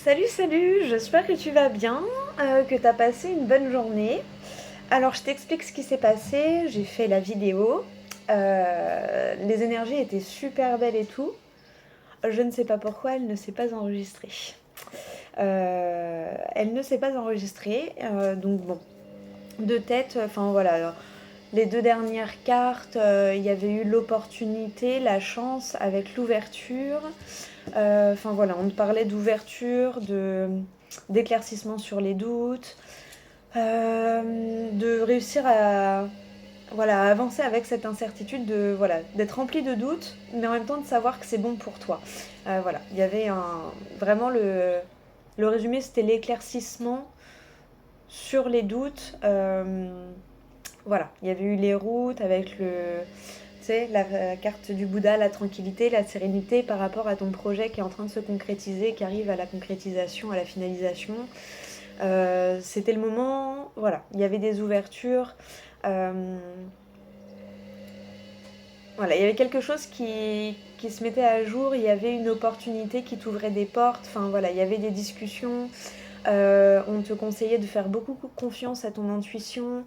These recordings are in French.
Salut, salut, j'espère que tu vas bien, que tu as passé une bonne journée. Alors, je t'explique ce qui s'est passé, j'ai fait la vidéo, les énergies étaient super belles et tout. Je ne sais pas pourquoi elle ne s'est pas enregistrée. Elle ne s'est pas enregistrée, donc bon, de tête, enfin voilà, les deux dernières cartes, il y avait eu l'opportunité, la chance avec l'ouverture. Enfin voilà, on parlait d'ouverture, d'éclaircissement sur les doutes, de réussir à, voilà, à avancer avec cette incertitude, voilà, d'être rempli de doutes, mais en même temps de savoir que c'est bon pour toi. Voilà, il y avait vraiment le résumé, c'était l'éclaircissement sur les doutes. Voilà, il y avait eu les routes avec tu sais, la carte du Bouddha, la tranquillité, la sérénité par rapport à ton projet qui est en train de se concrétiser, qui arrive à la concrétisation, à la finalisation. C'était le moment, voilà, il y avait des ouvertures. Voilà, il y avait quelque chose qui se mettait à jour, il y avait une opportunité qui t'ouvrait des portes, enfin voilà, il y avait des discussions. On te conseillait de faire beaucoup confiance à ton intuition.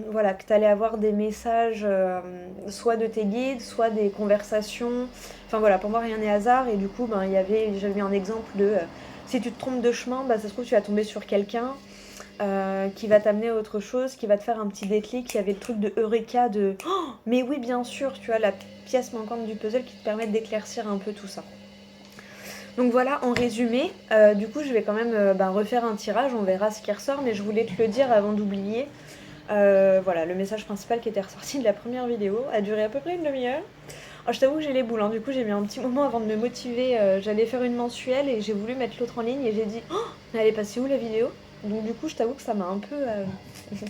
Voilà, que tu allais avoir des messages, soit de tes guides, soit des conversations. Enfin voilà, pour moi rien n'est hasard. Et du coup, ben, j'avais un exemple de si tu te trompes de chemin, bah, ça se trouve tu vas tomber sur quelqu'un qui va t'amener à autre chose, qui va te faire un petit déclic. Il y avait le truc de Eureka, de oh, mais oui, bien sûr, tu as la pièce manquante du puzzle qui te permet d'éclaircir un peu tout ça. Donc voilà, en résumé, du coup je vais quand même refaire un tirage, on verra ce qui ressort, mais je voulais te le dire avant d'oublier. Voilà, le message principal qui était ressorti de la première vidéo a duré à peu près une demi-heure. Alors, je t'avoue que j'ai les boules, hein. Du coup j'ai mis un petit moment avant de me motiver. J'allais faire une mensuelle et j'ai voulu mettre l'autre en ligne et j'ai dit oh, elle est passée où la vidéo? Donc du coup je t'avoue que ça m'a un peu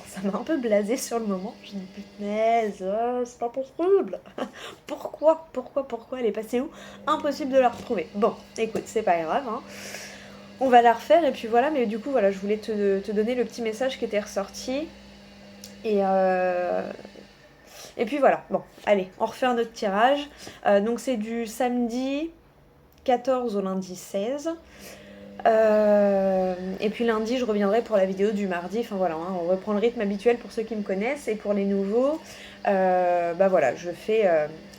ça m'a un peu blasé sur le moment. Je me dis punaise, c'est pas possible. Pourquoi elle est passée où? Impossible de la retrouver. Bon, écoute, c'est pas grave, hein. On va la refaire et puis voilà, mais du coup voilà, je voulais te donner le petit message qui était ressorti. Et, et puis voilà, bon, allez, on refait un autre tirage. Donc c'est du samedi 14 au lundi 16. Et puis lundi, je reviendrai pour la vidéo du mardi. Enfin voilà, hein, on reprend le rythme habituel pour ceux qui me connaissent. Et pour les nouveaux, bah voilà, je fais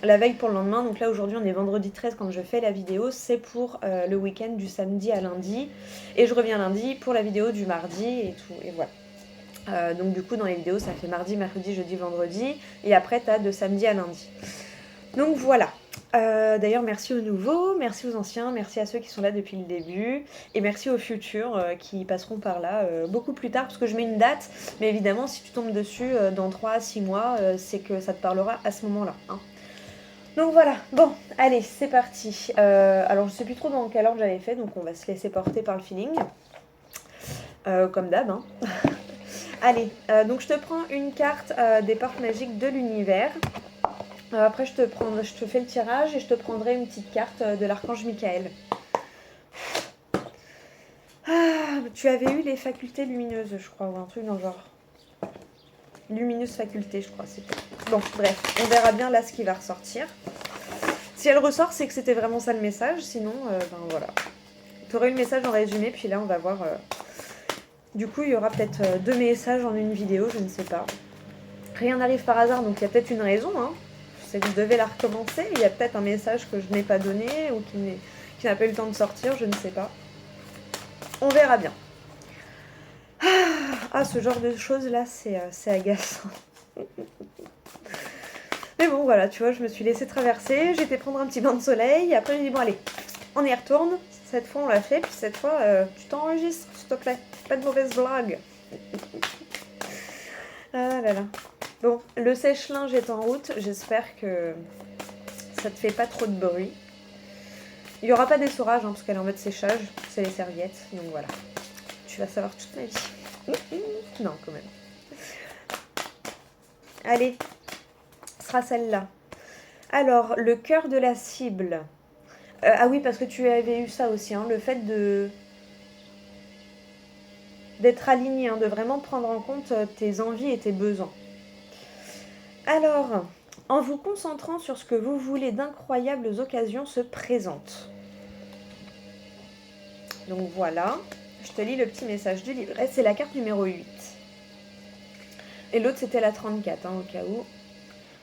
la veille pour le lendemain. Donc là, aujourd'hui, on est vendredi 13 quand je fais la vidéo. C'est pour le week-end du samedi à lundi. Et je reviens lundi pour la vidéo du mardi et tout. Et voilà. Donc du coup dans les vidéos ça fait mardi, mercredi, jeudi, vendredi et après t'as de samedi à lundi. Donc voilà. D'ailleurs merci aux nouveaux, merci aux anciens, merci à ceux qui sont là depuis le début et merci aux futurs qui passeront par là beaucoup plus tard parce que je mets une date, mais évidemment si tu tombes dessus dans 3 à 6 mois c'est que ça te parlera à ce moment-là, hein. Donc voilà, bon, allez, c'est parti. Alors je sais plus trop dans quel ordre j'avais fait, donc on va se laisser porter par le feeling. Comme d'hab, hein. Allez, donc je te prends une carte des portes magiques de l'univers. Après, je te fais le tirage et je te prendrai une petite carte de l'archange Michael. Ah, tu avais eu les facultés lumineuses, je crois, ou un truc dans le genre. Lumineuse faculté, je crois. Bon, bref, on verra bien là ce qui va ressortir. Si elle ressort, c'est que c'était vraiment ça le message. Sinon, ben voilà. Tu aurais eu le message en résumé, puis là, on va voir. Du coup, il y aura peut-être 2 messages en une vidéo, je ne sais pas. Rien n'arrive par hasard, donc il y a peut-être une raison, hein. C'est que je devais la recommencer. Il y a peut-être un message que je n'ai pas donné ou qui n'a pas eu le temps de sortir, je ne sais pas. On verra bien. Ah, ce genre de choses-là, c'est agaçant. Mais bon, voilà, tu vois, je me suis laissée traverser. J'ai été prendre un petit bain de soleil. Après, j'ai dit, bon, allez, on y retourne. Cette fois, on l'a fait. Puis cette fois, tu t'enregistres, s'il te plaît. Pas de mauvaises blagues. Ah là là. Bon, le sèche-linge est en route. J'espère que ça te fait pas trop de bruit. Il n'y aura pas d'essorage, hein, parce qu'elle est en mode séchage. C'est les serviettes. Donc voilà. Tu vas savoir toute ma vie. Non, quand même. Allez, ce sera celle-là. Alors, le cœur de la cible. Ah oui, parce que tu avais eu ça aussi, hein, le fait d'être aligné, hein, de vraiment prendre en compte tes envies et tes besoins. Alors, en vous concentrant sur ce que vous voulez, d'incroyables occasions se présentent. Donc voilà, je te lis le petit message du livret. C'est la carte numéro 8. Et l'autre, c'était la 34, hein, au cas où.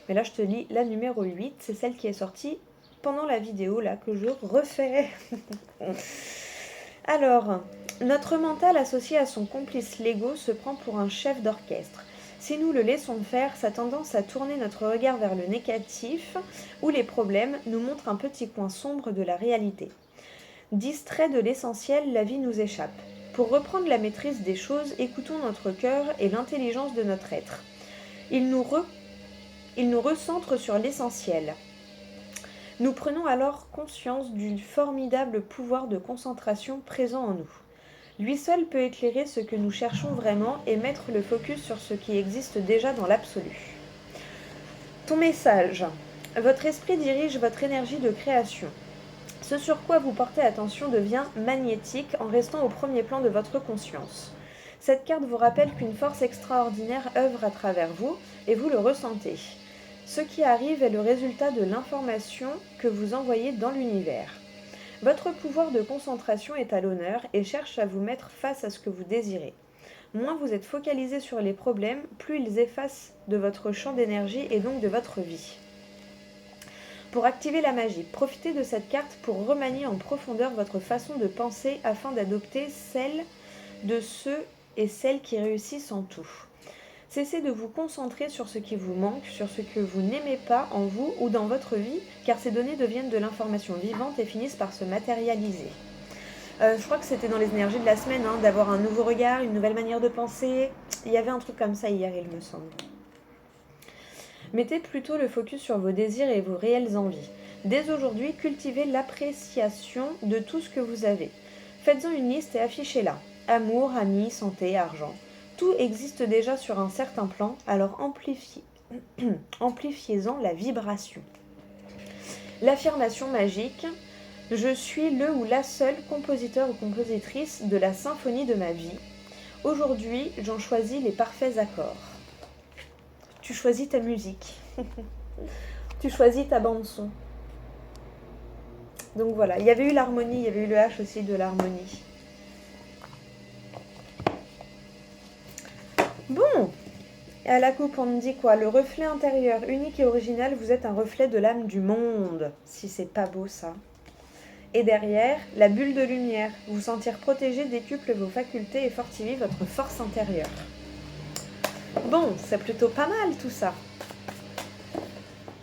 Mais là, je te lis la numéro 8. C'est celle qui est sortie pendant la vidéo, là, que je refais. Alors, notre mental associé à son complice l'ego se prend pour un chef d'orchestre. Si nous le laissons faire, sa tendance à tourner notre regard vers le négatif ou les problèmes nous montre un petit coin sombre de la réalité. Distrait de l'essentiel, la vie nous échappe. Pour reprendre la maîtrise des choses, écoutons notre cœur et l'intelligence de notre être. Il nous recentre sur l'essentiel. Nous prenons alors conscience du formidable pouvoir de concentration présent en nous. Lui seul peut éclairer ce que nous cherchons vraiment et mettre le focus sur ce qui existe déjà dans l'absolu. Ton message. Votre esprit dirige votre énergie de création. Ce sur quoi vous portez attention devient magnétique en restant au premier plan de votre conscience. Cette carte vous rappelle qu'une force extraordinaire œuvre à travers vous et vous le ressentez. Ce qui arrive est le résultat de l'information que vous envoyez dans l'univers. Votre pouvoir de concentration est à l'honneur et cherche à vous mettre face à ce que vous désirez. Moins vous êtes focalisé sur les problèmes, plus ils effacent de votre champ d'énergie et donc de votre vie. Pour activer la magie, profitez de cette carte pour remanier en profondeur votre façon de penser afin d'adopter celle de ceux et celles qui réussissent en tout. Cessez de vous concentrer sur ce qui vous manque, sur ce que vous n'aimez pas en vous ou dans votre vie, car ces données deviennent de l'information vivante et finissent par se matérialiser. Je crois que c'était dans les énergies de la semaine, hein, d'avoir un nouveau regard, une nouvelle manière de penser. Il y avait un truc comme ça hier, il me semble. Mettez plutôt le focus sur vos désirs et vos réelles envies. Dès aujourd'hui, cultivez l'appréciation de tout ce que vous avez. Faites-en une liste et affichez-la. Amour, amis, santé, argent. Tout existe déjà sur un certain plan, alors amplifiez-en la vibration. L'affirmation magique. Je suis le ou la seule compositeur ou compositrice de la symphonie de ma vie. Aujourd'hui, j'en choisis les parfaits accords. Tu choisis ta musique. Tu choisis ta bande-son. Donc voilà, il y avait eu l'harmonie, il y avait eu le H aussi de l'harmonie. Bon, et à la coupe, on me dit quoi? Le reflet intérieur, unique et original, vous êtes un reflet de l'âme du monde. Si c'est pas beau ça. Et derrière, la bulle de lumière, vous sentir protégé décuple vos facultés et fortifie votre force intérieure. Bon, c'est plutôt pas mal tout ça.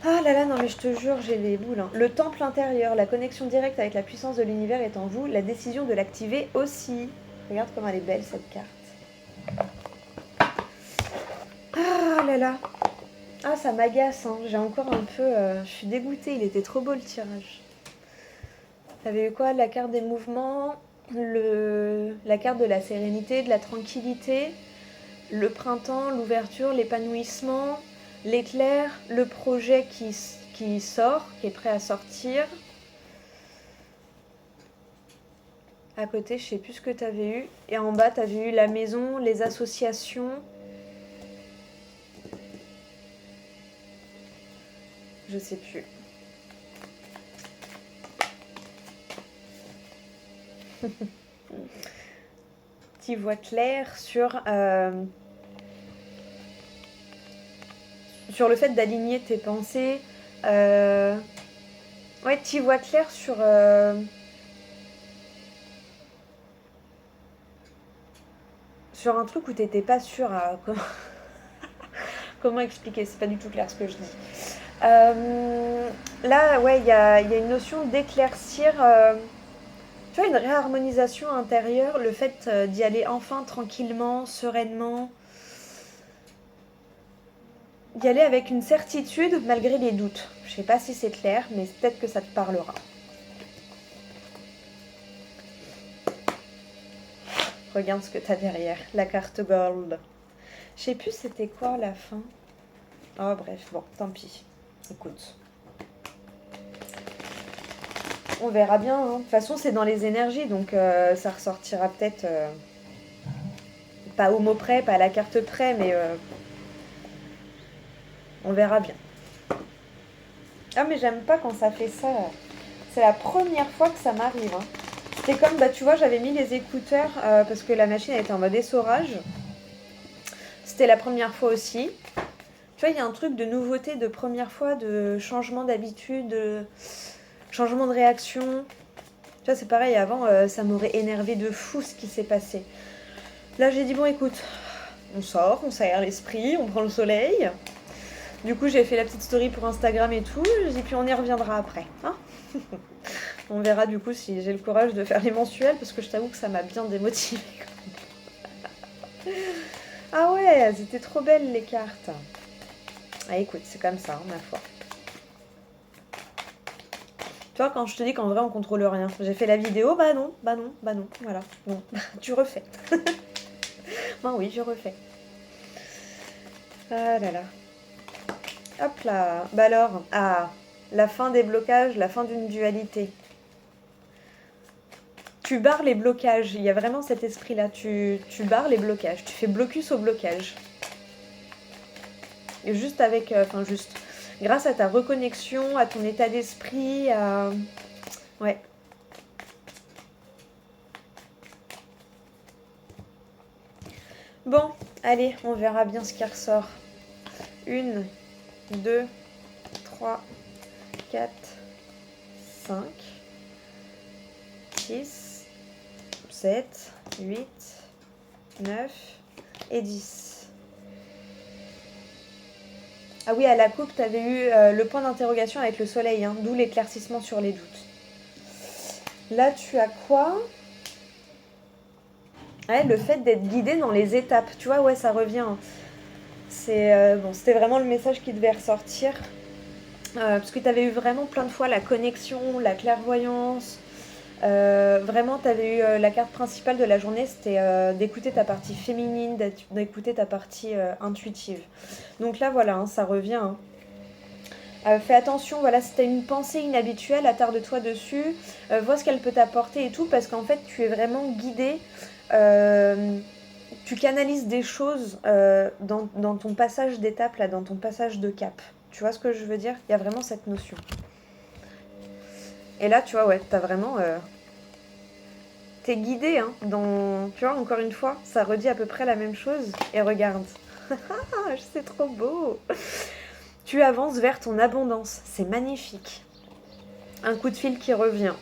Ah là là, non mais je te jure, j'ai les boules. Hein. Le temple intérieur, la connexion directe avec la puissance de l'univers est en vous, la décision de l'activer aussi. Regarde comme elle est belle cette carte. Ah là là. Ah, ça m'agace, hein. J'ai encore un peu... je suis dégoûtée, il était trop beau le tirage. T'avais eu quoi? La carte des mouvements, la carte de la sérénité, de la tranquillité, le printemps, l'ouverture, l'épanouissement, l'éclair, le projet qui sort, qui est prêt à sortir. À côté, je sais plus ce que t'avais eu. Et en bas, t'avais eu la maison, les associations... Je sais plus. Tu vois clair sur le fait d'aligner tes pensées. Ouais, tu vois clair sur un truc où t'étais pas sûre à comment expliquer. C'est pas du tout clair ce que je dis. Là, ouais, il y a une notion d'éclaircir, tu vois, une réharmonisation intérieure, le fait d'y aller enfin tranquillement, sereinement, d'y aller avec une certitude malgré les doutes. Je sais pas si c'est clair, mais peut-être que ça te parlera. Regarde ce que t'as derrière, la carte gold. Je sais plus c'était quoi la fin. Oh bref, bon, tant pis. Écoute. On verra bien. Hein. De toute façon, c'est dans les énergies, donc ça ressortira peut-être pas au mot près, pas à la carte près, mais on verra bien. Ah, mais j'aime pas quand ça fait ça. C'est la première fois que ça m'arrive. Hein. C'était comme, bah tu vois, j'avais mis les écouteurs parce que la machine elle était en mode essorage. C'était la première fois aussi. Tu vois, il y a un truc de nouveauté, de première fois, de changement d'habitude, de changement de réaction. Tu vois, c'est pareil, avant, ça m'aurait énervé de fou ce qui s'est passé. Là, j'ai dit, bon, écoute, on sort, on s'aère l'esprit, on prend le soleil. Du coup, j'ai fait la petite story pour Instagram et tout, et puis on y reviendra après. Hein. On verra du coup si j'ai le courage de faire les mensuels, parce que je t'avoue que ça m'a bien démotivée. Ah ouais, elles étaient trop belles les cartes. Ah écoute, c'est comme ça, hein, ma foi. Tu vois, quand je te dis qu'en vrai on contrôle rien, j'ai fait la vidéo, bah non, voilà, non, tu refais. Bah oui, je refais. Ah là là. Hop là. Bah alors, la fin des blocages, la fin d'une dualité. Tu barres les blocages, il y a vraiment cet esprit-là. Tu barres les blocages, tu fais blocus au blocage. Et juste avec, juste, grâce à ta reconnexion, à ton état d'esprit, à... Ouais. Bon, allez, on verra bien ce qui ressort. 1, 2, 3, 4, 5, 6, 7, 8, 9 et 10. Ah oui, à la coupe, tu avais eu le point d'interrogation avec le soleil, hein, d'où l'éclaircissement sur les doutes. Là, tu as quoi? Ouais, le fait d'être guidé dans les étapes. Tu vois, ouais, ça revient. C'est bon, c'était vraiment le message qui devait ressortir. Parce que tu avais eu vraiment plein de fois la connexion, la clairvoyance. Vraiment, tu avais eu la carte principale de la journée, c'était d'écouter ta partie féminine, d'écouter ta partie intuitive. Donc là, voilà, hein, ça revient. Hein. Fais attention, voilà, si tu as une pensée inhabituelle, attarde-toi dessus, vois ce qu'elle peut t'apporter et tout, parce qu'en fait, tu es vraiment guidé. Tu canalises des choses dans ton passage d'étape, là, dans ton passage de cap. Tu vois ce que je veux dire? Il y a vraiment cette notion. Et là, tu vois, ouais, t'as vraiment... T'es guidé, hein, dans... Tu vois, encore une fois, ça redit à peu près la même chose. Et regarde. C'est trop beau. Tu avances vers ton abondance. C'est magnifique. Un coup de fil qui revient.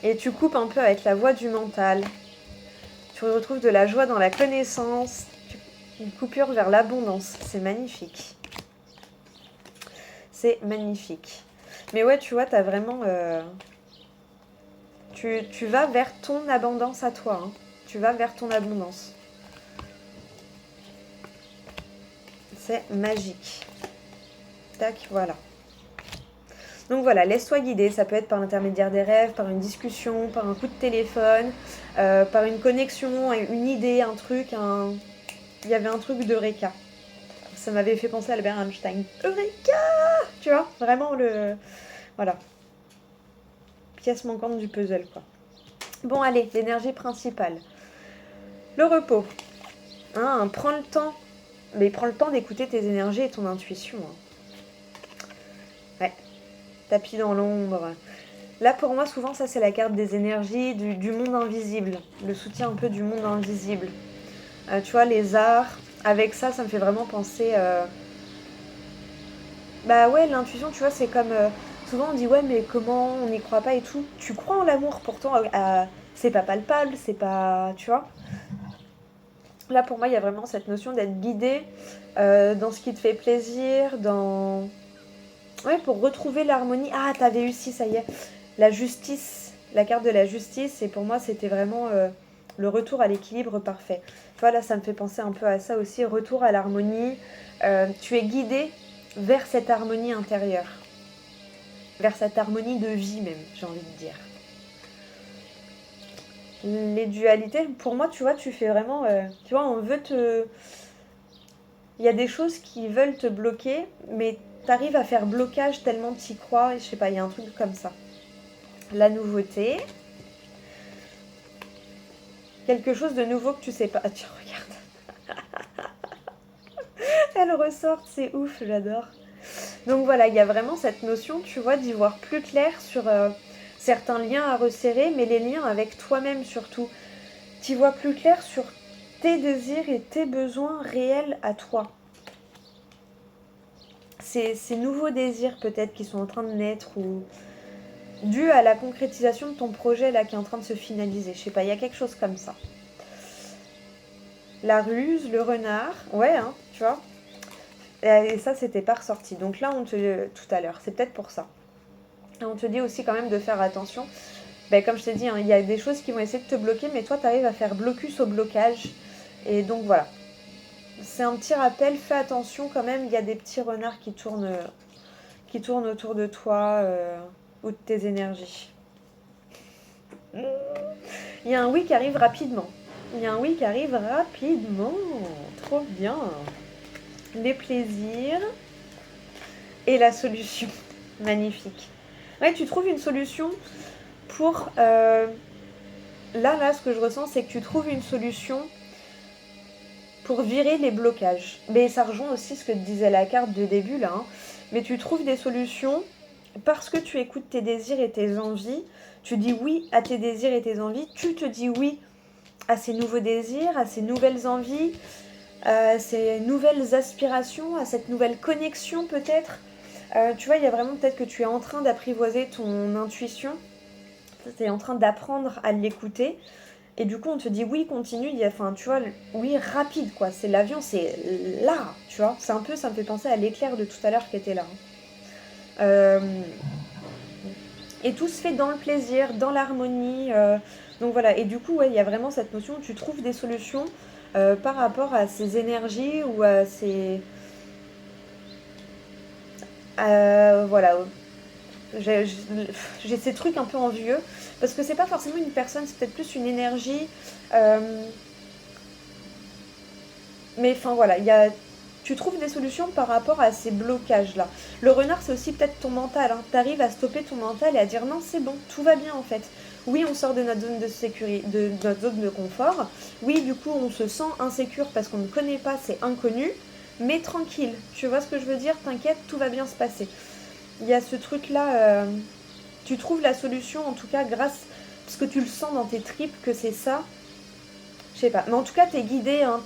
Et tu coupes un peu avec la voix du mental. Tu retrouves de la joie dans la connaissance. Une coupure vers l'abondance. C'est magnifique. C'est magnifique. Mais ouais, tu vois, t'as vraiment... Tu vas vers ton abondance à toi. Hein. Tu vas vers ton abondance. C'est magique. Tac, voilà. Donc voilà, laisse-toi guider. Ça peut être par l'intermédiaire des rêves, par une discussion, par un coup de téléphone, par une connexion, une idée, un truc. Il y avait un truc d'Eureka. Ça m'avait fait penser à Albert Einstein. Eureka! Tu vois, vraiment le... Voilà. Pièce manquante du puzzle, quoi. Bon, allez, l'énergie principale. Le repos. Hein, prends le temps. Mais prends le temps d'écouter tes énergies et ton intuition. Hein. Ouais. Tapis dans l'ombre. Là, pour moi, souvent, ça, c'est la carte des énergies, du monde invisible. Le soutien un peu du monde invisible. Tu vois, les arts. Avec ça, ça me fait vraiment penser... Bah ouais, l'intuition, tu vois, c'est comme... souvent, on dit, ouais, mais comment on n'y croit pas et tout. Tu crois en l'amour, pourtant, c'est pas palpable, c'est pas... Tu vois. Là, pour moi, il y a vraiment cette notion d'être guidé dans ce qui te fait plaisir, dans... Ouais, pour retrouver l'harmonie. Ah, t'avais eu, si, ça y est. La justice, la carte de la justice. Et pour moi, c'était vraiment le retour à l'équilibre parfait. Tu vois, là, ça me fait penser un peu à ça aussi. Retour à l'harmonie. Tu es guidé vers cette harmonie intérieure. Vers cette harmonie de vie même, j'ai envie de dire. Les dualités, pour moi, tu vois, tu fais vraiment... tu vois, on veut te... Il y a des choses qui veulent te bloquer, mais t'arrives à faire blocage tellement t'y crois. Je sais pas, il y a un truc comme ça. La nouveauté. Quelque chose de nouveau que tu sais pas. Ah, tu regardes. Elle ressort, c'est ouf, j'adore. Donc voilà, il y a vraiment cette notion, tu vois, d'y voir plus clair sur certains liens à resserrer, mais les liens avec toi-même surtout. Tu vois plus clair sur tes désirs et tes besoins réels à toi. Ces nouveaux désirs peut-être qui sont en train de naître ou dû à la concrétisation de ton projet là qui est en train de se finaliser. Je sais pas, il y a quelque chose comme ça. La ruse, le renard, ouais, hein, tu vois. Et ça, c'était pas ressorti. Donc là, tout à l'heure, c'est peut-être pour ça. Et on te dit aussi quand même de faire attention. Ben, comme je t'ai dit, hein, il y a des choses qui vont essayer de te bloquer, mais toi, tu arrives à faire blocus au blocage. Et donc voilà. C'est un petit rappel, fais attention quand même, il y a des petits renards qui tournent autour de toi ou de tes énergies. Il y a un oui qui arrive rapidement. Trop bien. Les plaisirs et la solution. Magnifique. Ouais, tu trouves une solution pour... Là, ce que je ressens, c'est que tu trouves une solution pour virer les blocages. Mais ça rejoint aussi ce que te disait la carte de début, là. Hein. Mais tu trouves des solutions parce que tu écoutes tes désirs et tes envies. Tu dis oui à tes désirs et tes envies. Tu te dis oui à ces nouveaux désirs, à ces nouvelles envies, à ces nouvelles aspirations, à cette nouvelle connexion peut-être. Tu vois, il y a vraiment peut-être que tu es en train d'apprivoiser ton intuition. Tu es en train d'apprendre à l'écouter. Et du coup, on te dit oui, continue. Enfin, tu vois, oui, rapide, quoi. C'est l'avion, c'est là, tu vois. C'est un peu, ça me fait penser à l'éclair de tout à l'heure qui était là. Et tout se fait dans le plaisir, dans l'harmonie. Donc voilà. Et du coup, ouais, il y a vraiment cette notion où tu trouves des solutions par rapport à ces énergies ou à ces... voilà. J'ai ces trucs un peu envieux. Parce que c'est pas forcément une personne, c'est peut-être plus une énergie. Mais enfin voilà, tu trouves des solutions par rapport à ces blocages-là. Le renard, c'est aussi peut-être ton mental. Hein. Tu arrives à stopper ton mental et à dire non, c'est bon, tout va bien en fait. Oui, on sort de notre zone de sécurité, de notre zone de confort. Oui, du coup, on se sent insécure parce qu'on ne connaît pas, c'est inconnu. Mais tranquille, tu vois ce que je veux dire? T'inquiète, tout va bien se passer. Il y a ce truc-là, tu trouves la solution en tout cas parce que tu le sens dans tes tripes que c'est ça. Je sais pas, mais en tout cas, t'es guidé, hein,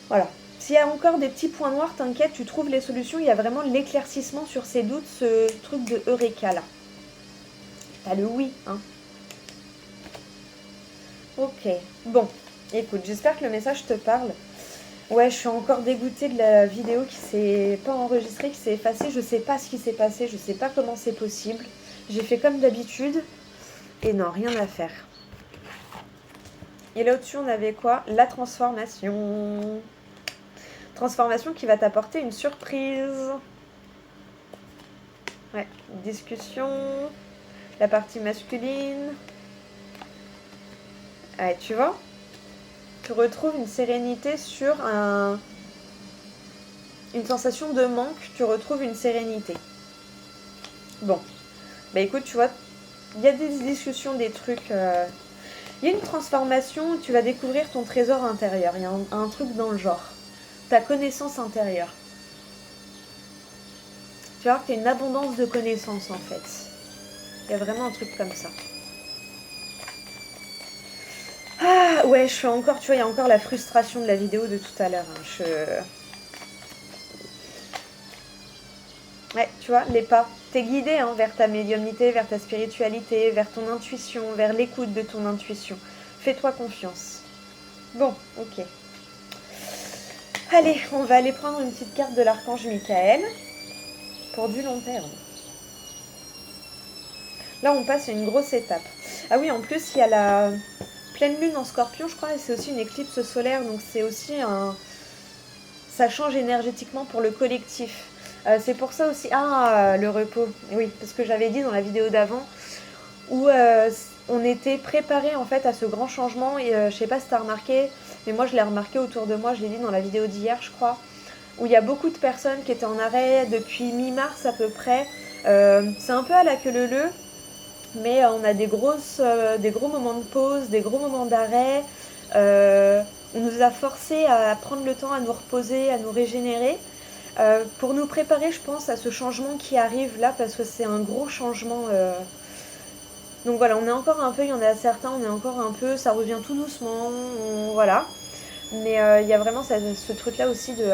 voilà. S'il y a encore des petits points noirs, t'inquiète, tu trouves les solutions. Il y a vraiment l'éclaircissement sur ces doutes, ce truc de Eureka là. T'as le oui, hein. Ok. Bon, écoute, j'espère que le message te parle. Ouais, je suis encore dégoûtée de la vidéo qui s'est pas enregistrée, qui s'est effacée. Je sais pas ce qui s'est passé, je sais pas comment c'est possible. J'ai fait comme d'habitude. Et non, rien à faire. Et là au-dessus, on avait quoi? La transformation. Transformation qui va t'apporter une surprise. Ouais, discussion. La partie masculine. Ouais, tu vois? Tu retrouves une sérénité sur une sensation de manque. Tu retrouves une sérénité. Bon. Bah écoute, tu vois, il y a des discussions, des trucs... Il y a une transformation où tu vas découvrir ton trésor intérieur. Il y a un truc dans le genre. Ta connaissance intérieure. Tu vas voir que tu as une abondance de connaissances en fait. Il y a vraiment un truc comme ça. Ah ouais, je suis encore, tu vois, il y a encore la frustration de la vidéo de tout à l'heure. Hein. Ouais, tu vois, les pas. T'es guidé hein, vers ta médiumnité, vers ta spiritualité, vers ton intuition, vers l'écoute de ton intuition. Fais-toi confiance. Bon, ok. Allez, on va aller prendre une petite carte de l'archange Michael pour du long terme. Là, on passe à une grosse étape. Ah oui, en plus, il y a la pleine lune en Scorpion, je crois, et c'est aussi une éclipse solaire, donc c'est aussi ça change énergétiquement pour le collectif. C'est pour ça aussi... Ah, le repos. Oui, parce que j'avais dit dans la vidéo d'avant où on était préparé en fait à ce grand changement et je sais pas si tu as remarqué, mais moi je l'ai remarqué autour de moi, je l'ai dit dans la vidéo d'hier je crois, où il y a beaucoup de personnes qui étaient en arrêt depuis mi-mars à peu près. C'est un peu à la queue leu-leu, mais on a des gros moments de pause, des gros moments d'arrêt. On nous a forcés à prendre le temps à nous reposer, à nous régénérer. Pour nous préparer, je pense, à ce changement qui arrive là, parce que c'est un gros changement Donc voilà, on est encore un peu, il y en a certains, on est encore un peu, ça revient tout doucement, voilà. Mais il y a vraiment ce truc-là aussi de...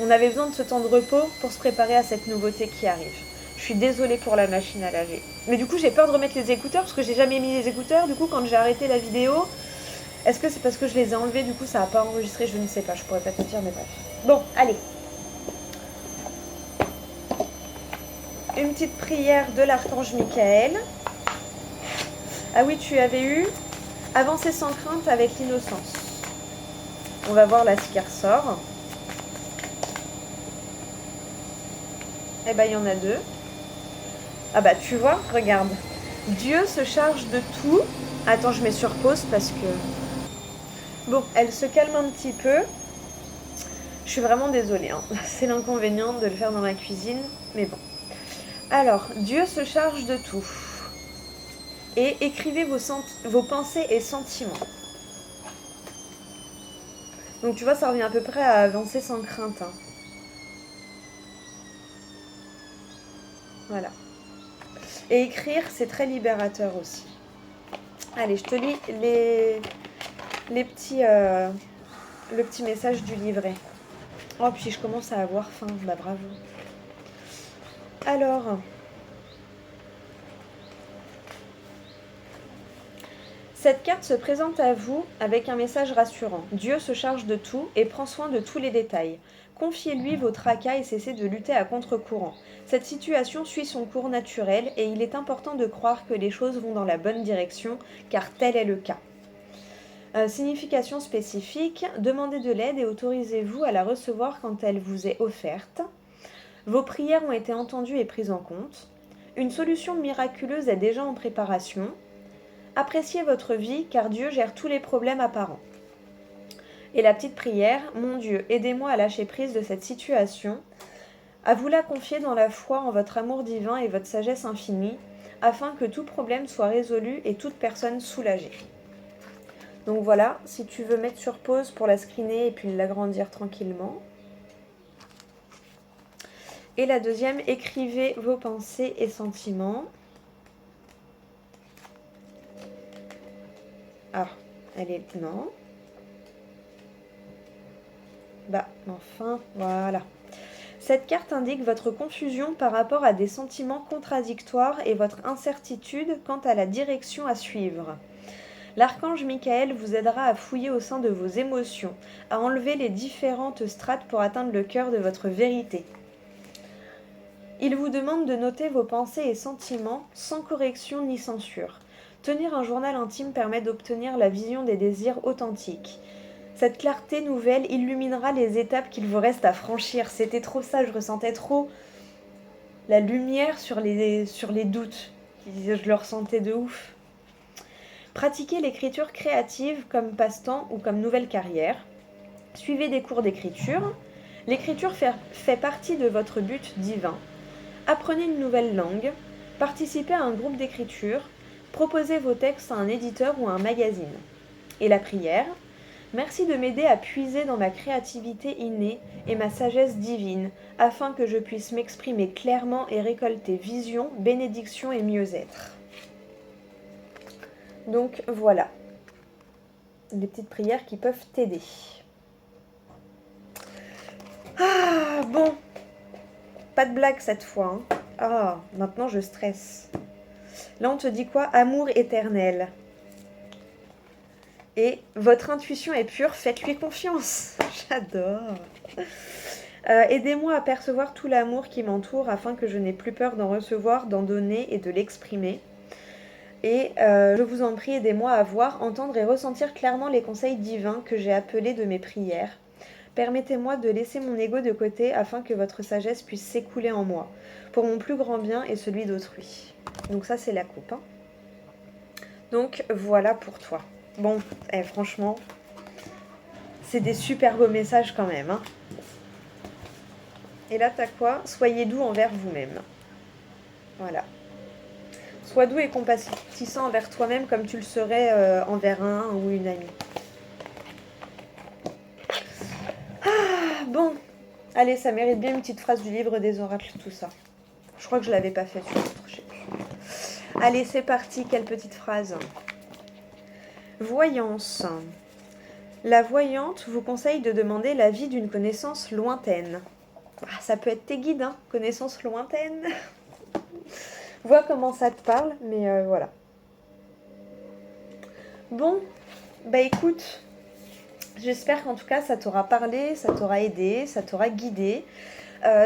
on avait besoin de ce temps de repos pour se préparer à cette nouveauté qui arrive. Je suis désolée pour la machine à laver. Mais du coup, j'ai peur de remettre les écouteurs parce que j'ai jamais mis les écouteurs. Du coup, quand j'ai arrêté la vidéo, est-ce que c'est parce que je les ai enlevés, du coup, ça n'a pas enregistré? Je ne sais pas, je pourrais pas te dire, mais bref. Bon, allez. Une petite prière de l'archange Michael. Ah oui, tu avais eu avancer sans crainte avec l'innocence. On va voir là ce qui ressort. Eh ben, il y en a deux. Ah bah, tu vois, regarde. Dieu se charge de tout. Attends, je mets sur pause parce que... Bon, elle se calme un petit peu. Je suis vraiment désolée, hein. C'est l'inconvénient de le faire dans ma cuisine, mais bon. Alors, Dieu se charge de tout. Et écrivez vos pensées et sentiments. Donc tu vois, ça revient à peu près à avancer sans crainte. Hein. Voilà. Et écrire, c'est très libérateur aussi. Allez, je te lis les petits, le petit message du livret. Oh, puis je commence à avoir faim. Bah bravo. Alors, cette carte se présente à vous avec un message rassurant. Dieu se charge de tout et prend soin de tous les détails. Confiez-lui vos tracas et cessez de lutter à contre-courant. Cette situation suit son cours naturel et il est important de croire que les choses vont dans la bonne direction, car tel est le cas. Signification spécifique, demandez de l'aide et autorisez-vous à la recevoir quand elle vous est offerte. Vos prières ont été entendues et prises en compte. Une solution miraculeuse est déjà en préparation. Appréciez votre vie car Dieu gère tous les problèmes apparents. Et la petite prière, mon Dieu, aidez-moi à lâcher prise de cette situation, à vous la confier dans la foi en votre amour divin et votre sagesse infinie, afin que tout problème soit résolu et toute personne soulagée. Donc voilà, si tu veux mettre sur pause pour la screener et puis l'agrandir tranquillement. Et la deuxième, écrivez vos pensées et sentiments. Ah, elle est... non. Bah, enfin, voilà. Cette carte indique votre confusion par rapport à des sentiments contradictoires et votre incertitude quant à la direction à suivre. L'archange Michael vous aidera à fouiller au sein de vos émotions, à enlever les différentes strates pour atteindre le cœur de votre vérité. Il vous demande de noter vos pensées et sentiments sans correction ni censure. Tenir un journal intime permet d'obtenir la vision des désirs authentiques. Cette clarté nouvelle illuminera les étapes qu'il vous reste à franchir. C'était trop ça, je ressentais trop la lumière sur les doutes. Je le ressentais de ouf. Pratiquez l'écriture créative comme passe-temps ou comme nouvelle carrière. Suivez des cours d'écriture. L'écriture fait partie de votre but divin. Apprenez une nouvelle langue. Participez à un groupe d'écriture. Proposez vos textes à un éditeur ou à un magazine. Et la prière. Merci de m'aider à puiser dans ma créativité innée et ma sagesse divine, afin que je puisse m'exprimer clairement et récolter vision, bénédiction et mieux-être. Donc voilà, des petites prières qui peuvent t'aider. Ah, bon, pas de blague cette fois. Hein. Ah, maintenant je stresse. Là on te dit quoi? Amour éternel. Et votre intuition est pure, faites-lui confiance. J'adore. Aidez-moi à percevoir tout l'amour qui m'entoure afin que je n'ai plus peur d'en recevoir, d'en donner et de l'exprimer. Et je vous en prie, aidez-moi à voir, entendre et ressentir clairement les conseils divins que j'ai appelés de mes prières. Permettez-moi de laisser mon ego de côté afin que votre sagesse puisse s'écouler en moi, pour mon plus grand bien et celui d'autrui. Donc ça, c'est la coupe. Hein. Donc voilà pour toi. Bon, franchement, c'est des super beaux messages quand même. Hein. Et là, t'as quoi? Soyez doux envers vous-même. Voilà. Sois doux et compatissant envers toi-même comme tu le serais envers un ou une amie. Ah, bon. Allez, ça mérite bien une petite phrase du livre des oracles, tout ça. Je crois que je ne l'avais pas fait sur l'autre, je sais plus. Allez, c'est parti, quelle petite phrase. Voyance. La voyante vous conseille de demander l'avis d'une connaissance lointaine. Ah, ça peut être tes guides, hein, connaissance lointaine. Vois comment ça te parle, mais voilà. Bon, bah écoute, j'espère qu'en tout cas ça t'aura parlé, ça t'aura aidé, ça t'aura guidé.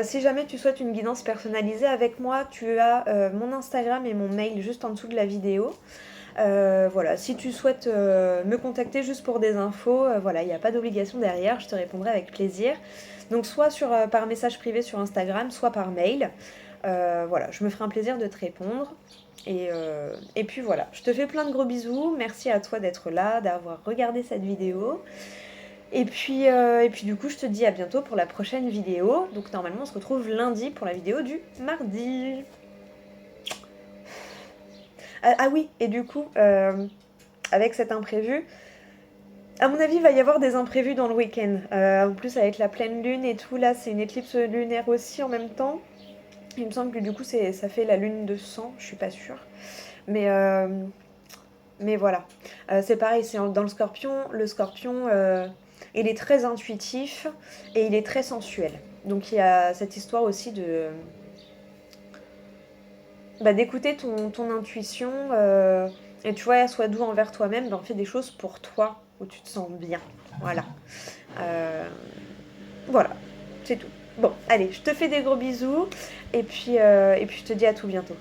Si jamais tu souhaites une guidance personnalisée avec moi, tu as mon Instagram et mon mail juste en dessous de la vidéo. Voilà, si tu souhaites me contacter juste pour des infos, voilà, il n'y a pas d'obligation derrière, je te répondrai avec plaisir. Donc soit par message privé sur Instagram, soit par mail. Voilà, je me ferai un plaisir de te répondre. Et puis voilà, je te fais plein de gros bisous. Merci à toi d'être là, d'avoir regardé cette vidéo. Et puis du coup, je te dis à bientôt pour la prochaine vidéo. Donc normalement, on se retrouve lundi pour la vidéo du mardi. Ah oui, et du coup, avec cet imprévu, à mon avis, il va y avoir des imprévus dans le week-end. En plus, avec la pleine lune et tout, là, c'est une éclipse lunaire aussi en même temps. Il me semble que du coup, ça fait la lune de sang, je suis pas sûre. Mais voilà. C'est pareil, c'est dans le scorpion. Le scorpion, il est très intuitif et il est très sensuel. Donc il y a cette histoire aussi d'écouter ton intuition. Et tu vois, sois doux envers toi-même, fais des choses pour toi, où tu te sens bien. Voilà. Voilà, c'est tout. Bon, allez, je te fais des gros bisous. Et puis je te dis à tout bientôt.